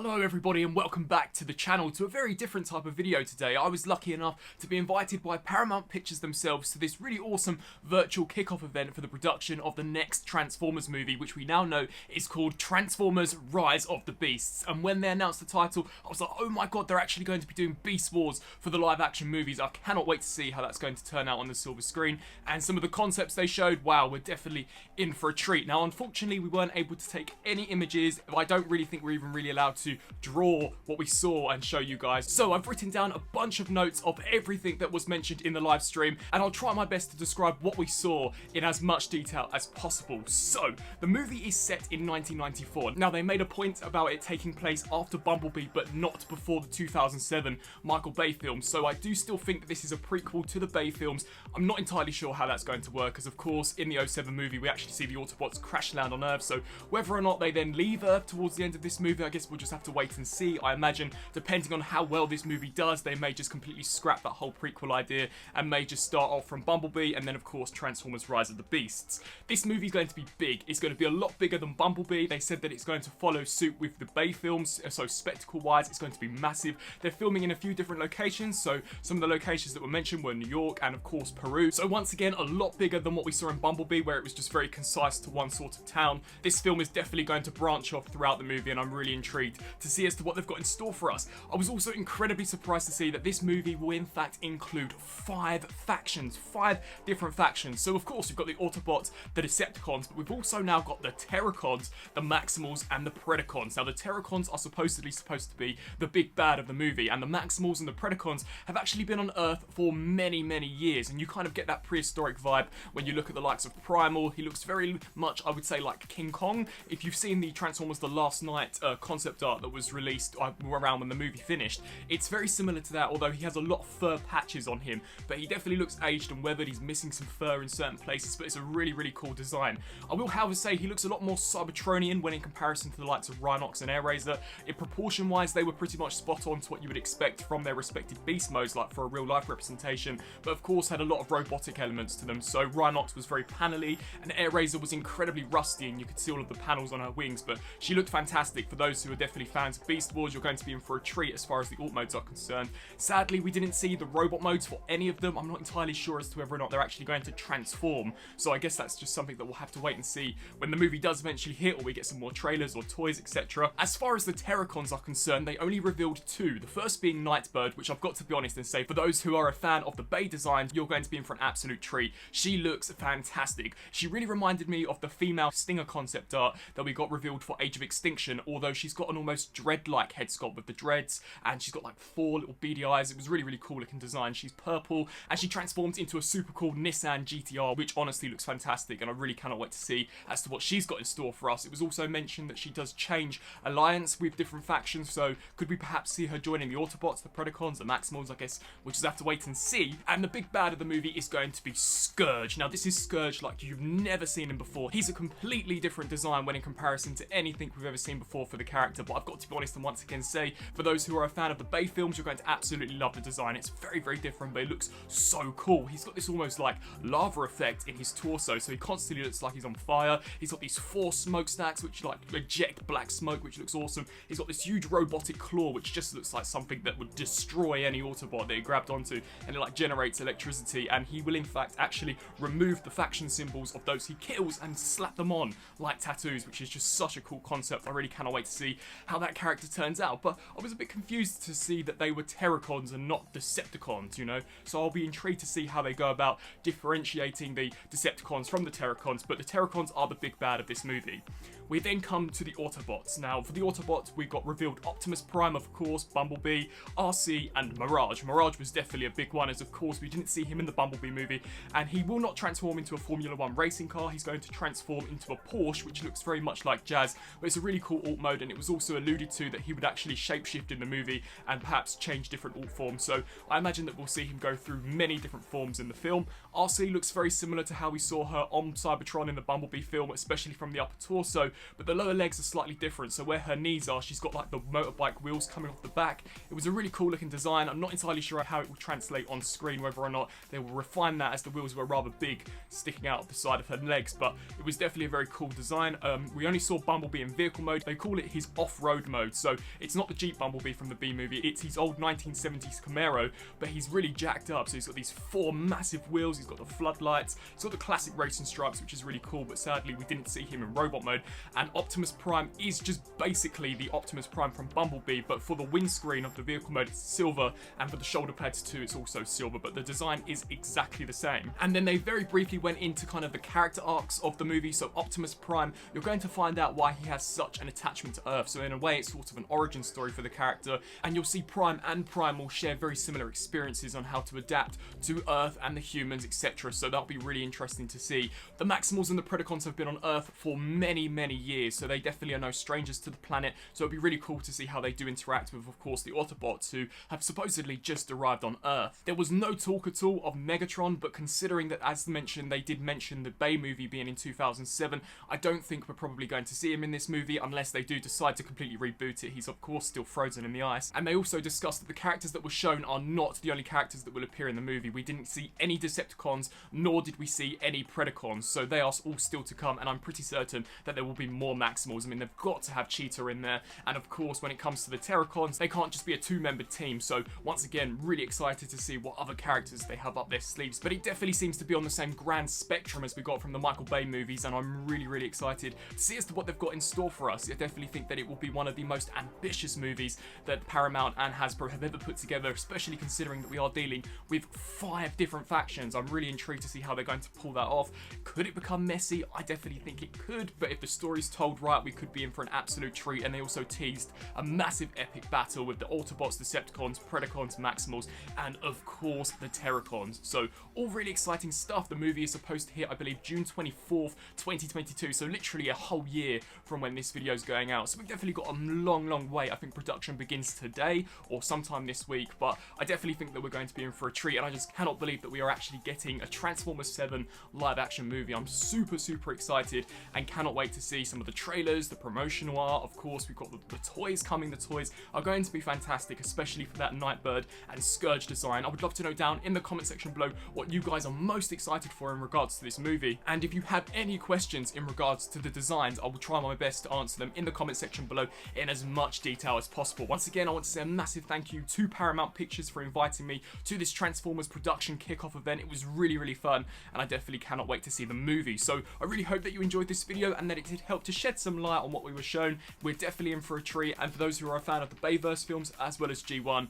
Hello everybody and welcome back to the channel to a very different type of video today. I was lucky enough to be invited by Paramount Pictures themselves to this really awesome virtual kickoff event for the production of the next Transformers movie, which we now know is called Transformers Rise of the Beasts. And when they announced the title, I was like, oh my god, they're actually going to be doing Beast Wars for the live action movies. I cannot wait to see how that's going to turn out on the silver screen. And some of the concepts they showed, wow, we're definitely in for a treat. Now, unfortunately, we weren't able to take any images. I don't really think we're even really allowed to draw what we saw and show you guys. So I've written down a bunch of notes of everything that was mentioned in the live stream, and I'll try my best to describe what we saw in as much detail as possible. So the movie is set in 1994. Now, they made a point about it taking place after Bumblebee but not before the 2007 Michael Bay film, so I do still think that this is a prequel to the Bay films. I'm not entirely sure how that's going to work, because of course in the 07 movie we actually see the Autobots crash land on Earth, so whether or not they then leave Earth towards the end of this movie, I guess we'll just have to wait and see. I imagine, depending on how well this movie does, they may just completely scrap that whole prequel idea and may just start off from Bumblebee and then of course Transformers Rise of the Beasts. This movie is going to be big. It's going to be a lot bigger than Bumblebee. They said that it's going to follow suit with the Bay films, so spectacle wise it's going to be massive. They're filming in a few different locations, so some of the locations that were mentioned were New York and of course Peru. So once again, a lot bigger than what we saw in Bumblebee, where it was just very concise to one sort of town. This film is definitely going to branch off throughout the movie, and I'm really intrigued to see as to what they've got in store for us. I was also incredibly surprised to see that this movie will in fact include 5 factions, 5 different factions. So of course we've got the Autobots, the Decepticons, but we've also now got the Terracons, the Maximals and the Predacons. Now the Terracons are supposed to be the big bad of the movie, and the Maximals and the Predacons have actually been on Earth for many years, and you kind of get that prehistoric vibe when you look at the likes of Primal. He looks very much, I would say, like King Kong. If you've seen the Transformers The Last Night concept art that was released around when the movie finished, it's very similar to that, although he has a lot of fur patches on him, but he definitely looks aged and weathered. He's missing some fur in certain places, but it's a really cool design. I will, however, say he looks a lot more Cybertronian when in comparison to the likes of Rhinox and Airraiser. In proportion wise, they were pretty much spot on to what you would expect from their respective beast modes, like for a real life representation, but of course had a lot of robotic elements to them. So Rhinox was very panelly and Airraiser was incredibly rusty, and you could see all of the panels on her wings, but she looked fantastic. For those who are definitely fans of Beast Wars, you're going to be in for a treat as far as the alt modes are concerned. Sadly, we didn't see the robot modes for any of them. I'm not entirely sure as to whether or not they're actually going to transform, so I guess that's just something that we'll have to wait and see when the movie does eventually hit, or we get some more trailers or toys, etc. As far as the Terracons are concerned, they only revealed 2, the first being Nightbird, which I've got to be honest and say, for those who are a fan of the Bay design, you're going to be in for an absolute treat. She looks fantastic. She really reminded me of the female Stinger concept art that we got revealed for Age of Extinction, although she's got an almost dread-like head sculpt with the dreads, and she's got like 4 little beady eyes. It was really cool looking design. She's purple, and she transforms into a super cool Nissan GTR, which honestly looks fantastic, and I really cannot wait to see as to what she's got in store for us. It was also mentioned that she does change alliance with different factions, so could we perhaps see her joining the Autobots, the Predacons, the Maximals? I guess we'll just have to wait and see. And the big bad of the movie is going to be Scourge. Now this is Scourge like you've never seen him before. He's a completely different design when in comparison to anything we've ever seen before for the character, but I've got to be honest and once again say, for those who are a fan of the Bay films, you're going to absolutely love the design. It's very different, but it looks so cool. He's got this almost like lava effect in his torso, so he constantly looks like he's on fire. He's got these 4 smokestacks which like eject black smoke, which looks awesome. He's got this huge robotic claw which just looks like something that would destroy any Autobot that he grabbed onto, and it like generates electricity, and he will in fact actually remove the faction symbols of those he kills and slap them on like tattoos, which is just such a cool concept. I really cannot wait to see how that character turns out, but I was a bit confused to see that they were Terracons and not Decepticons, you know, so I'll be intrigued to see how they go about differentiating the Decepticons from the Terracons, but the Terracons are the big bad of this movie. We then come to the Autobots. Now, for the Autobots, we got revealed Optimus Prime, of course, Bumblebee, RC, and Mirage. Mirage was definitely a big one, as of course we didn't see him in the Bumblebee movie, and he will not transform into a Formula 1 racing car. He's going to transform into a Porsche, which looks very much like Jazz, but it's a really cool alt mode, and it was also alluded to that he would actually shapeshift in the movie and perhaps change different alt forms, so I imagine that we'll see him go through many different forms in the film. RC looks very similar to how we saw her on Cybertron in the Bumblebee film, especially from the upper torso, but the lower legs are slightly different, so where her knees are, she's got like the motorbike wheels coming off the back. It was a really cool looking design. I'm not entirely sure how it will translate on screen, whether or not they will refine that, as the wheels were rather big sticking out of the side of her legs, but it was definitely a very cool design. We only saw Bumblebee in vehicle mode. They call it his off-road off-road mode. So it's not the Jeep Bumblebee from the B movie, it's his old 1970s Camaro, but he's really jacked up. So he's got these 4 massive wheels, he's got the floodlights, he's got the classic racing stripes, which is really cool, but sadly we didn't see him in robot mode. And Optimus Prime is just basically the Optimus Prime from Bumblebee, but for the windscreen of the vehicle mode it's silver, and for the shoulder pads too it's also silver, but the design is exactly the same. And then they very briefly went into kind of the character arcs of the movie. So Optimus Prime, you're going to find out why he has such an attachment to Earth. So in a way it's sort of an origin story for the character, and you'll see Prime and Primal share very similar experiences on how to adapt to Earth and the humans, etc. So that'll be really interesting to see. The Maximals and the Predacons have been on Earth for many years, so they definitely are no strangers to the planet. So it'll be really cool to see how they do interact with, of course, the Autobots, who have supposedly just arrived on Earth. There was no talk at all of Megatron, but considering that, as mentioned, they did mention the Bay movie being in 2007, I don't think we're probably going to see him in this movie unless they do decide to completely reboot it. He's of course still frozen in the ice. And they also discussed that the characters that were shown are not the only characters that will appear in the movie. We didn't see any Decepticons, nor did we see any Predacons, so they are all still to come, and I'm pretty certain that there will be more Maximals. I mean, they've got to have Cheetah in there, and of course when it comes to the Terracons, they can't just be a 2-member team. So once again, really excited to see what other characters they have up their sleeves, but it definitely seems to be on the same grand spectrum as we got from the Michael Bay movies, and I'm really excited to see as to what they've got in store for us. I definitely think that it will be one of the most ambitious movies that Paramount and Hasbro have ever put together, especially considering that we are dealing with 5 different factions. I'm really intrigued to see how they're going to pull that off. Could it become messy? I definitely think it could, but if the story's told right, we could be in for an absolute treat. And they also teased a massive epic battle with the Autobots, Decepticons, Predacons, Maximals, and of course the Terracons. So all really exciting stuff. The movie is supposed to hit, I believe, June 24th, 2022, so literally a whole year from when this video is going out. So we've definitely got a long wait. I think production begins today or sometime this week, but I definitely think that we're going to be in for a treat, and I just cannot believe that we are actually getting a Transformers 7 live action movie. I'm super excited and cannot wait to see some of the trailers, the promotional art. Of course, we've got the toys coming. The toys are going to be fantastic, especially for that Nightbird and Scourge design. I would love to know down in the comment section below what you guys are most excited for in regards to this movie, and if you have any questions in regards to the designs, I will try my best to answer them in the comment section below in as much detail as possible. Once again, I want to say a massive thank you to Paramount Pictures for inviting me to this Transformers production kickoff event. It was really fun, and I definitely cannot wait to see the movie. So I really hope that you enjoyed this video and that it did help to shed some light on what we were shown. We're definitely in for a treat, and for those who are a fan of the Bayverse films as well as G1,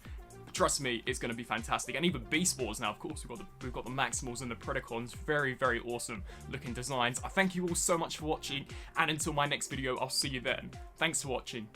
trust me, it's going to be fantastic. And even Beast Wars now, of course, we've got the Maximals and the Predacons. Very awesome looking designs. I thank you all so much for watching, and until my next video, I'll see you then. Thanks for watching.